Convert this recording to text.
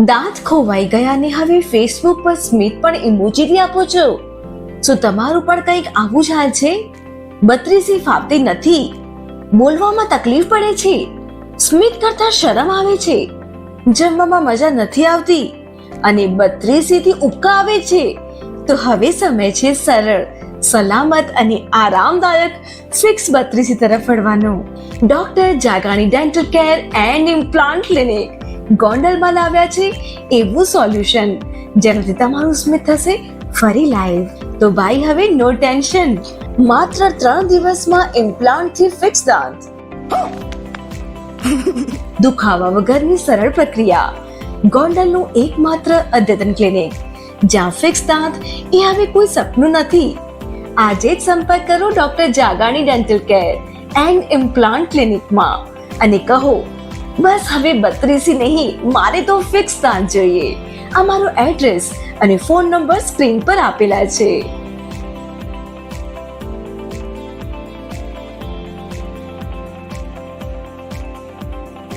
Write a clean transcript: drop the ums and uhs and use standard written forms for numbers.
દાંત ખોવાઈ ગયા ને હવે ફેસબુક પર સ્મિત પણ ઇમોજીથી આપો છો. શું તમારું પણ કંઈક આવું જ હાલ છે? બત્રીસી ફાવતી નથી, બોલવામાં તકલીફ પડે છે, સ્મિત કરતા શરમ આવે છે, જમવામાં મજા નથી આવતી અને 32 થી ઉબકા આવે છે, તો હવે સમય છે સરળ, સલામત અને આરામદાયક ફિક્સ 32 તરફ વળવાનો. Doctor Jagani dental care and implant clinic ગોંડલમાં લાવ્યા છે એવું સોલ્યુશન જેનાથી તમારું સ્મિત થશે ફરી લાઈવ. તો ભાઈ હવે નો ટેન્શન, માત્ર 3 દિવસમાં ઇમ્પ્લાન્ટથી ફિક્સ દાંત. દુખાવા વગરની સરળ પ્રક્રિયા. ગોંડલનું એકમાત્ર અદ્યતન ક્લિનિક જ્યાં ફિક્સ દાંત એ હવે કોઈ સપનું નથી. આજે જ સંપર્ક કરો doctor Jagani dental care and implant ક્લિનિકમાં અને કહો, બસ હવે 32 નહીં, મારે તો ફિક્સ દાંત જોઈએ. અમારો એડ્રેસ અને ફોન નંબર સ્ક્રીન પર આપેલા છે.